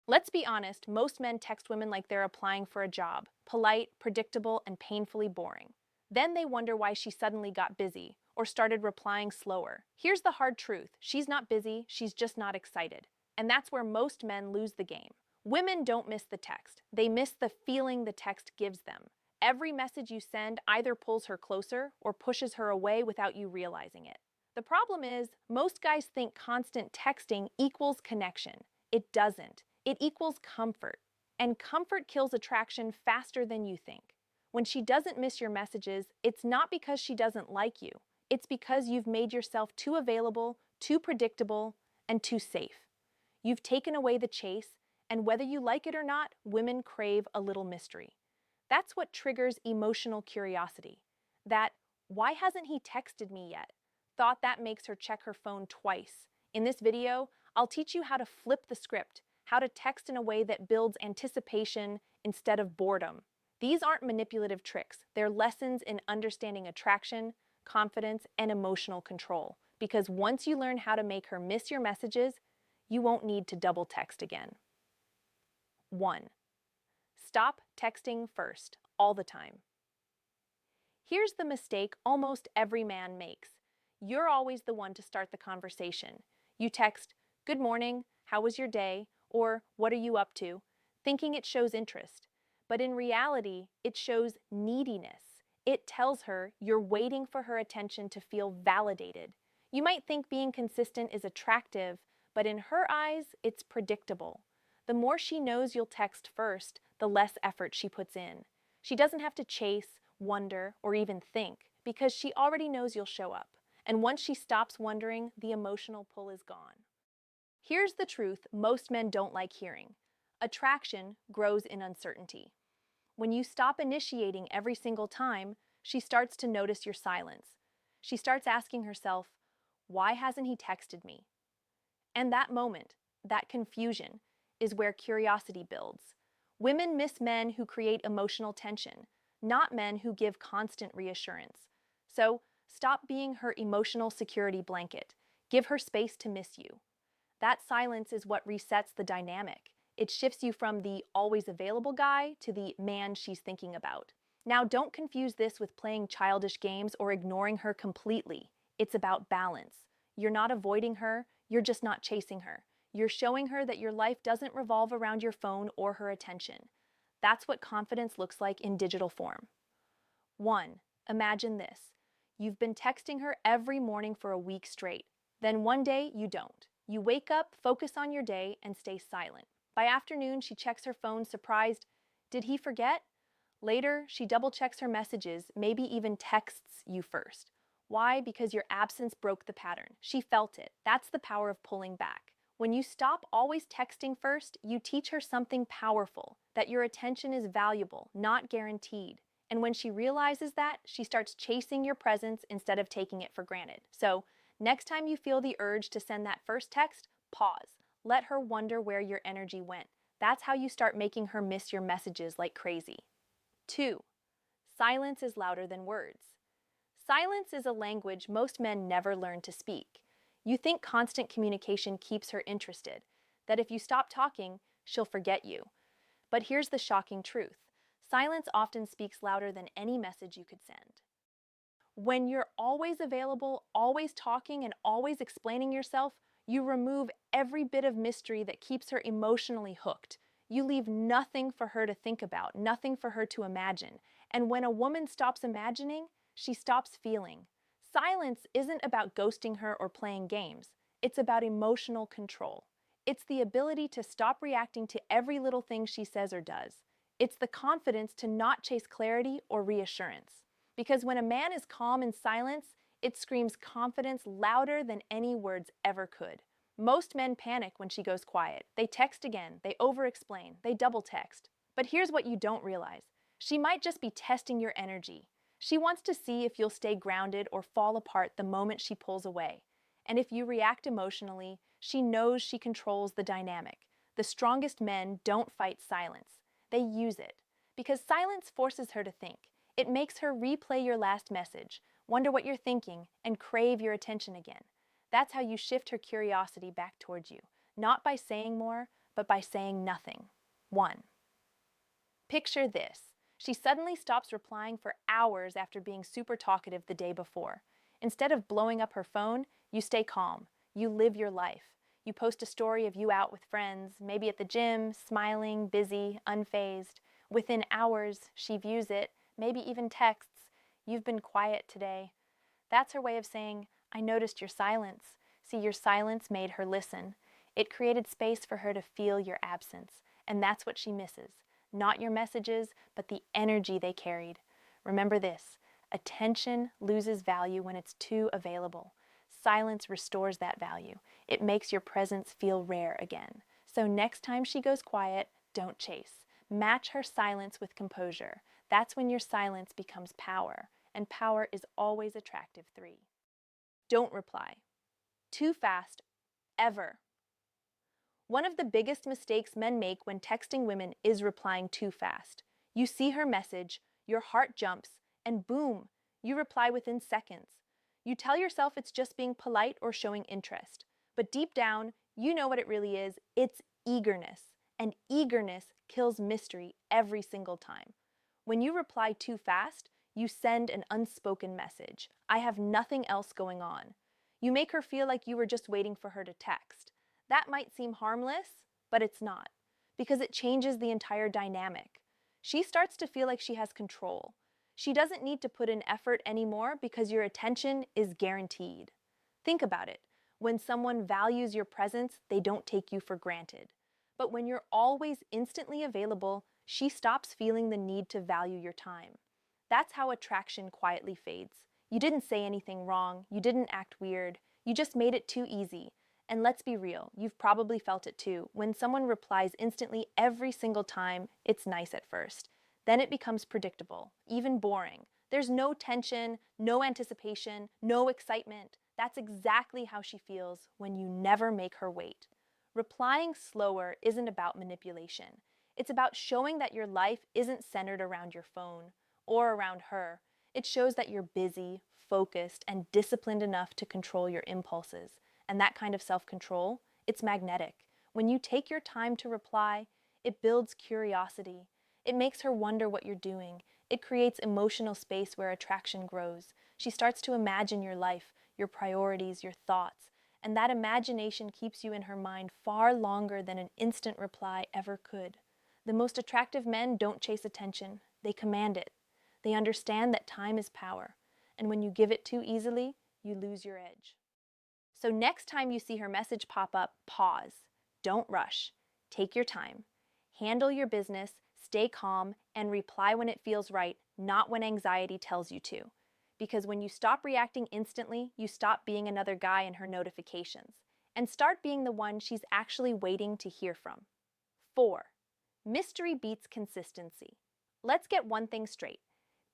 Let's be honest, most men text women like they're applying for a job, polite, predictable, and painfully boring. Then they wonder why she suddenly got busy or started replying slower. Here's the hard truth: she's not busy, she's just not excited. And that's where most men lose the game. Women don't miss the text, they miss the feeling the text gives them. Every message you send either pulls her closer or pushes her away without you realizing it. The problem is, most guys think constant texting equals connection. It doesn't. It equals comfort. And comfort kills attraction faster than you think. When she doesn't miss your messages, it's not because she doesn't like you. It's because you've made yourself too available, too predictable, and too safe. You've taken away the chase, and whether you like it or not, women crave a little mystery. That's what triggers emotional curiosity. That, why hasn't he texted me yet? Thought that makes her check her phone twice. In this video, I'll teach you how to flip the script, how to text in a way that builds anticipation instead of boredom. These aren't manipulative tricks, they're lessons in understanding attraction, confidence, and emotional control. Because once you learn how to make her miss your messages, you won't need to double text again. 1. Stop texting first, all the time. Here's the mistake almost every man makes. You're always the one to start the conversation. You text, "Good morning, how was your day?" or "What are you up to?" thinking it shows interest. But in reality, it shows neediness. It tells her you're waiting for her attention to feel validated. You might think being consistent is attractive, but in her eyes, it's predictable. The more she knows you'll text first, the less effort she puts in. She doesn't have to chase, wonder, or even think, because she already knows you'll show up. And once she stops wondering, the emotional pull is gone. Here's the truth most men don't like hearing: attraction grows in uncertainty. When you stop initiating every single time, she starts to notice your silence. She starts asking herself, why hasn't he texted me? And that moment, that confusion, is where curiosity builds. Women miss men who create emotional tension, not men who give constant reassurance. So, stop being her emotional security blanket. Give her space to miss you. That silence is what resets the dynamic. It shifts you from the always available guy to the man she's thinking about. Now, don't confuse this with playing childish games or ignoring her completely. It's about balance. You're not avoiding her, you're just not chasing her. You're showing her that your life doesn't revolve around your phone or her attention. That's what confidence looks like in digital form. 1. Imagine this. You've been texting her every morning for a week straight. Then one day, you don't. You wake up, focus on your day, and stay silent. By afternoon, she checks her phone, surprised. Did he forget? Later, she double-checks her messages, maybe even texts you first. Why? Because your absence broke the pattern. She felt it. That's the power of pulling back. When you stop always texting first, you teach her something powerful, that your attention is valuable, not guaranteed. And when she realizes that, she starts chasing your presence instead of taking it for granted. So, next time you feel the urge to send that first text, pause. Let her wonder where your energy went. That's how you start making her miss your messages like crazy. 2. Silence is louder than words. Silence is a language most men never learn to speak. You think constant communication keeps her interested, that if you stop talking, she'll forget you. But here's the shocking truth: silence often speaks louder than any message you could send. When you're always available, always talking, and always explaining yourself, you remove every bit of mystery that keeps her emotionally hooked. You leave nothing for her to think about, nothing for her to imagine. And when a woman stops imagining, she stops feeling. Silence isn't about ghosting her or playing games. It's about emotional control. It's the ability to stop reacting to every little thing she says or does. It's the confidence to not chase clarity or reassurance. Because when a man is calm in silence, it screams confidence louder than any words ever could. Most men panic when she goes quiet. They text again, they over-explain, they double text. But here's what you don't realize: she might just be testing your energy. She wants to see if you'll stay grounded or fall apart the moment she pulls away. And if you react emotionally, she knows she controls the dynamic. The strongest men don't fight silence. They use it. Because silence forces her to think. It makes her replay your last message, wonder what you're thinking, and crave your attention again. That's how you shift her curiosity back towards you. Not by saying more, but by saying nothing. 1. Picture this. She suddenly stops replying for hours after being super talkative the day before. Instead of blowing up her phone, you stay calm. You live your life. You post a story of you out with friends, maybe at the gym, smiling, busy, unfazed. Within hours, she views it, maybe even texts, "You've been quiet today." That's her way of saying, "I noticed your silence." See, your silence made her listen. It created space for her to feel your absence, and that's what she misses. Not your messages, but the energy they carried. Remember this: attention loses value when it's too available. Silence restores that value. It makes your presence feel rare again. So next time she goes quiet, don't chase. Match her silence with composure. That's when your silence becomes power, and power is always attractive. 3. Don't reply. Too fast, ever. One of the biggest mistakes men make when texting women is replying too fast. You see her message, your heart jumps, and boom, you reply within seconds. You tell yourself it's just being polite or showing interest. But deep down, you know what it really is. It's eagerness. And eagerness kills mystery every single time. When you reply too fast, you send an unspoken message. I have nothing else going on. You make her feel like you were just waiting for her to text. That might seem harmless, but it's not, because it changes the entire dynamic. She starts to feel like she has control. She doesn't need to put in effort anymore because your attention is guaranteed. Think about it. When someone values your presence, they don't take you for granted. But when you're always instantly available, she stops feeling the need to value your time. That's how attraction quietly fades. You didn't say anything wrong, you didn't act weird, you just made it too easy. And let's be real, you've probably felt it too. When someone replies instantly every single time, it's nice at first. Then it becomes predictable, even boring. There's no tension, no anticipation, no excitement. That's exactly how she feels when you never make her wait. Replying slower isn't about manipulation. It's about showing that your life isn't centered around your phone or around her. It shows that you're busy, focused, and disciplined enough to control your impulses. And that kind of self-control, it's magnetic. When you take your time to reply, it builds curiosity. It makes her wonder what you're doing. It creates emotional space where attraction grows. She starts to imagine your life, your priorities, your thoughts. And that imagination keeps you in her mind far longer than an instant reply ever could. The most attractive men don't chase attention. They command it. They understand that time is power. And when you give it too easily, you lose your edge. So next time you see her message pop up, pause. Don't rush. Take your time. Handle your business, stay calm, and reply when it feels right, not when anxiety tells you to. Because when you stop reacting instantly, you stop being another guy in her notifications and start being the one she's actually waiting to hear from. 4. Mystery beats consistency. Let's get one thing straight.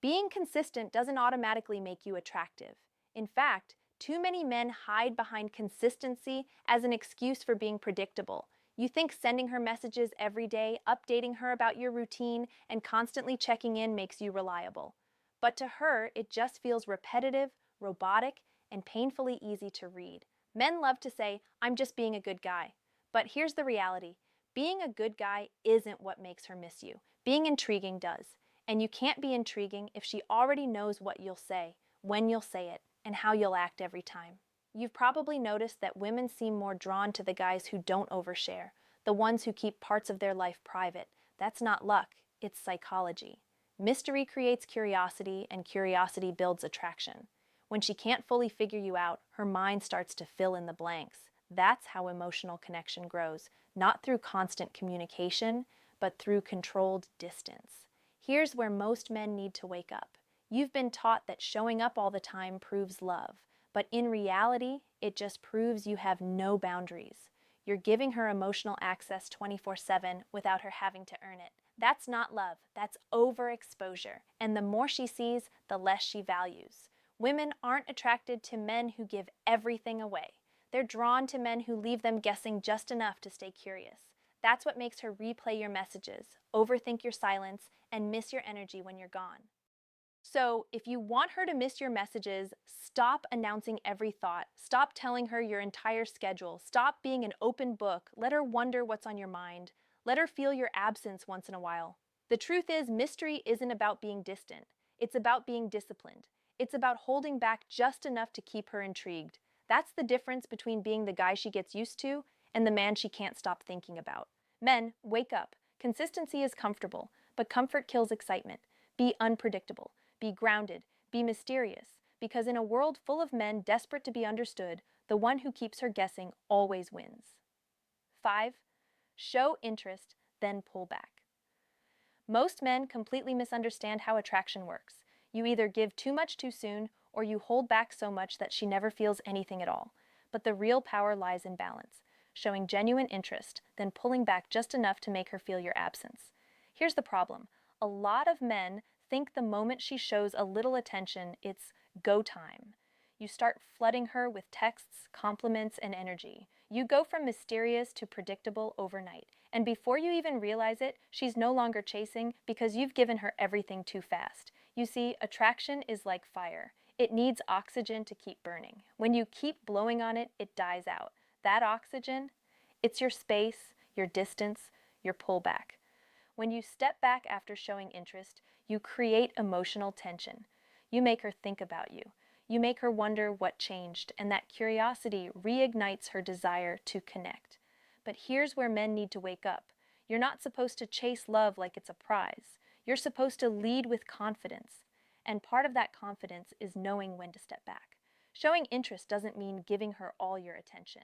Being consistent doesn't automatically make you attractive. In fact, too many men hide behind consistency as an excuse for being predictable. You think sending her messages every day, updating her about your routine, and constantly checking in makes you reliable. But to her, it just feels repetitive, robotic, and painfully easy to read. Men love to say, "I'm just being a good guy." But here's the reality. Being a good guy isn't what makes her miss you. Being intriguing does. And you can't be intriguing if she already knows what you'll say, when you'll say it, and how you'll act every time. You've probably noticed that women seem more drawn to the guys who don't overshare, the ones who keep parts of their life private. That's not luck, it's psychology. Mystery creates curiosity, and curiosity builds attraction. When she can't fully figure you out, her mind starts to fill in the blanks. That's how emotional connection grows, not through constant communication, but through controlled distance. Here's where most men need to wake up. You've been taught that showing up all the time proves love, but in reality, it just proves you have no boundaries. You're giving her emotional access 24/7 without her having to earn it. That's not love, that's overexposure. And the more she sees, the less she values. Women aren't attracted to men who give everything away. They're drawn to men who leave them guessing just enough to stay curious. That's what makes her replay your messages, overthink your silence, and miss your energy when you're gone. So, if you want her to miss your messages, stop announcing every thought. Stop telling her your entire schedule. Stop being an open book. Let her wonder what's on your mind. Let her feel your absence once in a while. The truth is, mystery isn't about being distant. It's about being disciplined. It's about holding back just enough to keep her intrigued. That's the difference between being the guy she gets used to and the man she can't stop thinking about. Men, wake up. Consistency is comfortable, but comfort kills excitement. Be unpredictable. Be grounded, be mysterious, because in a world full of men desperate to be understood, the one who keeps her guessing always wins. 5. Show interest, then pull back. Most men completely misunderstand how attraction works. You either give too much too soon, or you hold back so much that she never feels anything at all. But the real power lies in balance, showing genuine interest, then pulling back just enough to make her feel your absence. Here's the problem. A lot of men think the moment she shows a little attention, it's go time. You start flooding her with texts, compliments, and energy. You go from mysterious to predictable overnight. And before you even realize it, she's no longer chasing because you've given her everything too fast. You see, attraction is like fire. It needs oxygen to keep burning. When you keep blowing on it, it dies out. That oxygen, it's your space, your distance, your pullback. When you step back after showing interest, you create emotional tension. You make her think about you. You make her wonder what changed, and that curiosity reignites her desire to connect. But here's where men need to wake up. You're not supposed to chase love like it's a prize. You're supposed to lead with confidence. And part of that confidence is knowing when to step back. Showing interest doesn't mean giving her all your attention.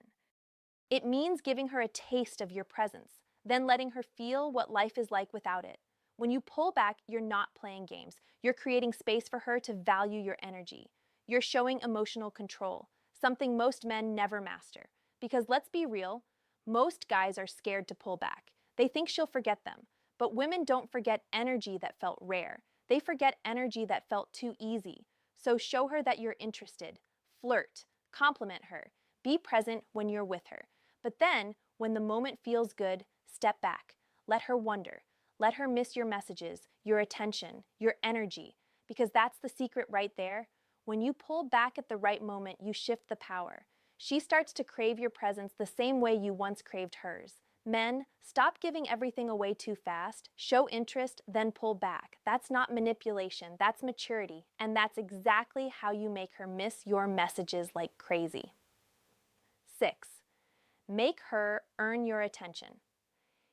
It means giving her a taste of your presence, then letting her feel what life is like without it. When you pull back, you're not playing games. You're creating space for her to value your energy. You're showing emotional control, something most men never master. Because let's be real, most guys are scared to pull back. They think she'll forget them. But women don't forget energy that felt rare. They forget energy that felt too easy. So show her that you're interested. Flirt. Compliment her. Be present when you're with her. But then, when the moment feels good, step back. Let her wonder. Let her miss your messages, your attention, your energy. Because that's the secret right there. When you pull back at the right moment, you shift the power. She starts to crave your presence the same way you once craved hers. Men, stop giving everything away too fast. Show interest, then pull back. That's not manipulation, that's maturity. And that's exactly how you make her miss your messages like crazy. 6. Make her earn your attention.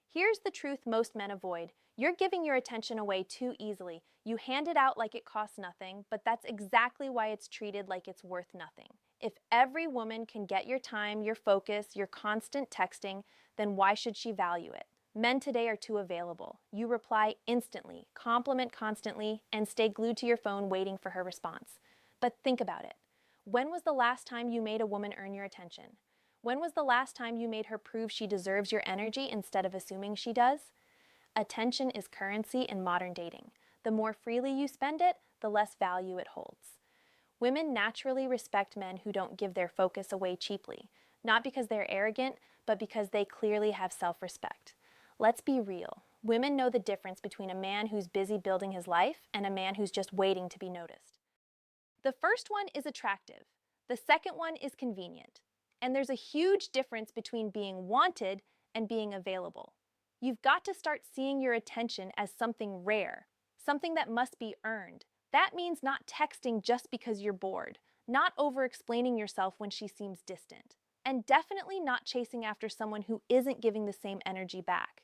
Here's the truth most men avoid. You're giving your attention away too easily. You hand it out like it costs nothing, but that's exactly why it's treated like it's worth nothing. If every woman can get your time, your focus, your constant texting, then why should she value it? Men today are too available. You reply instantly, compliment constantly, and stay glued to your phone waiting for her response. But think about it. When was the last time you made a woman earn your attention? When was the last time you made her prove she deserves your energy instead of assuming she does? Attention is currency in modern dating. The more freely you spend it, the less value it holds. Women naturally respect men who don't give their focus away cheaply, not because they're arrogant, but because they clearly have self-respect. Let's be real. Women know the difference between a man who's busy building his life and a man who's just waiting to be noticed. The first one is attractive. The second one is convenient. And there's a huge difference between being wanted and being available. You've got to start seeing your attention as something rare, something that must be earned. That means not texting just because you're bored, not over-explaining yourself when she seems distant, and definitely not chasing after someone who isn't giving the same energy back.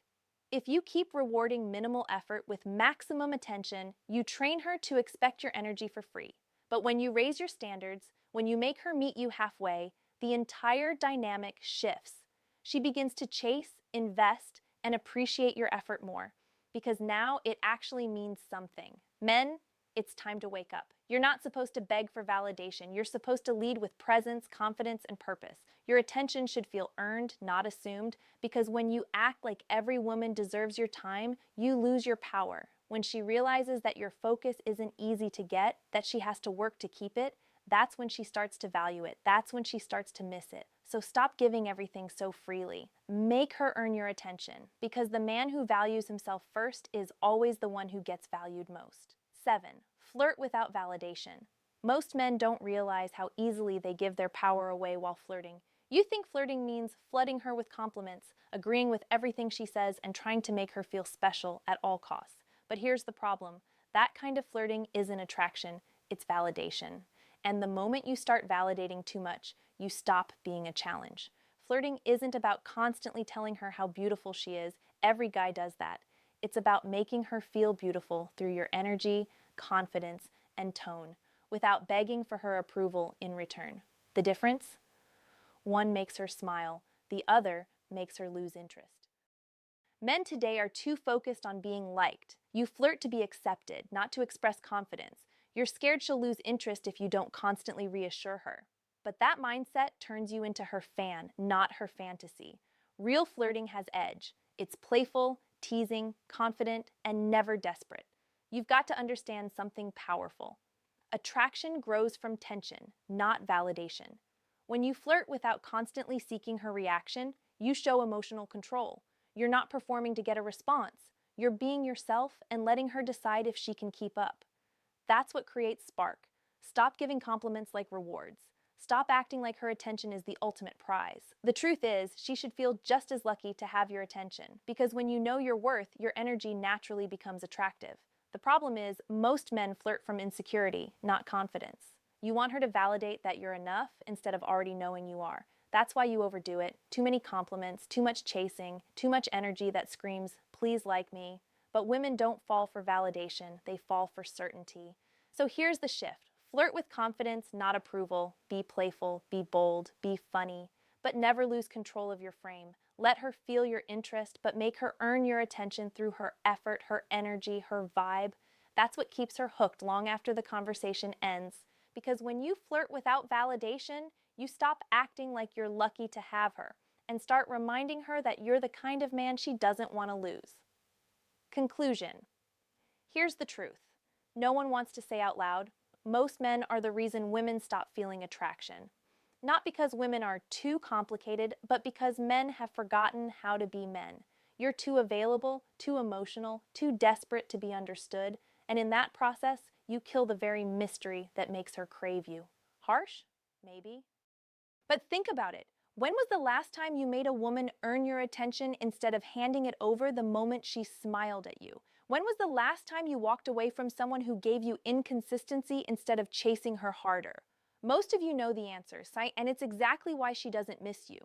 If you keep rewarding minimal effort with maximum attention, you train her to expect your energy for free. But when you raise your standards, when you make her meet you halfway, the entire dynamic shifts. She begins to chase, invest, and appreciate your effort more, because now it actually means something. Men, it's time to wake up. You're not supposed to beg for validation. You're supposed to lead with presence, confidence, and purpose. Your attention should feel earned, not assumed, because when you act like every woman deserves your time, you lose your power. When she realizes that your focus isn't easy to get, that she has to work to keep it, that's when she starts to value it. That's when she starts to miss it. So stop giving everything so freely. Make her earn your attention, because the man who values himself first is always the one who gets valued most. 7. Flirt without validation. Most men don't realize how easily they give their power away while flirting. You think flirting means flooding her with compliments, agreeing with everything she says, and trying to make her feel special at all costs. But here's the problem. That kind of flirting isn't attraction, it's validation. And the moment you start validating too much, you stop being a challenge. Flirting isn't about constantly telling her how beautiful she is. Every guy does that. It's about making her feel beautiful through your energy, confidence, and tone, without begging for her approval in return. The difference? One makes her smile, the other makes her lose interest. Men today are too focused on being liked. You flirt to be accepted, not to express confidence. You're scared she'll lose interest if you don't constantly reassure her. But that mindset turns you into her fan, not her fantasy. Real flirting has edge. It's playful, teasing, confident, and never desperate. You've got to understand something powerful. Attraction grows from tension, not validation. When you flirt without constantly seeking her reaction, you show emotional control. You're not performing to get a response. You're being yourself and letting her decide if she can keep up. That's what creates spark. Stop giving compliments like rewards. Stop acting like her attention is the ultimate prize. The truth is, she should feel just as lucky to have your attention, because when you know your worth, your energy naturally becomes attractive. The problem is, most men flirt from insecurity, not confidence. You want her to validate that you're enough instead of already knowing you are. That's why you overdo it. Too many compliments, too much chasing, too much energy that screams, "Please like me." But women don't fall for validation, they fall for certainty. So here's the shift. Flirt with confidence, not approval. Be playful, be bold, be funny, but never lose control of your frame. Let her feel your interest, but make her earn your attention through her effort, her energy, her vibe. That's what keeps her hooked long after the conversation ends. Because when you flirt without validation, you stop acting like you're lucky to have her and start reminding her that you're the kind of man she doesn't want to lose. Conclusion. Here's the truth. No one wants to say out loud, most men are the reason women stop feeling attraction. Not because women are too complicated, but because men have forgotten how to be men. You're too available, too emotional, too desperate to be understood, and in that process, you kill the very mystery that makes her crave you. Harsh? Maybe. But think about it. When was the last time you made a woman earn your attention instead of handing it over the moment she smiled at you? When was the last time you walked away from someone who gave you inconsistency instead of chasing her harder? Most of you know the answer, and it's exactly why she doesn't miss you.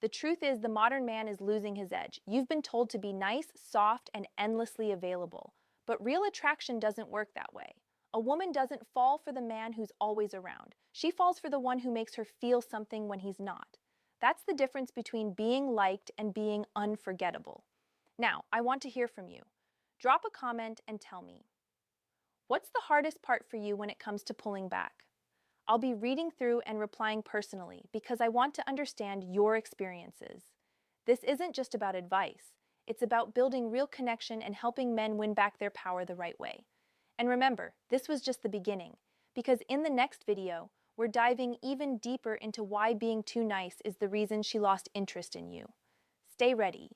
The truth is, the modern man is losing his edge. You've been told to be nice, soft, and endlessly available. But real attraction doesn't work that way. A woman doesn't fall for the man who's always around. She falls for the one who makes her feel something when he's not. That's the difference between being liked and being unforgettable. Now, I want to hear from you. Drop a comment and tell me, what's the hardest part for you when it comes to pulling back? I'll be reading through and replying personally because I want to understand your experiences. This isn't just about advice. It's about building real connection and helping men win back their power the right way. And remember, this was just the beginning, because in the next video, we're diving even deeper into why being too nice is the reason she lost interest in you. Stay ready.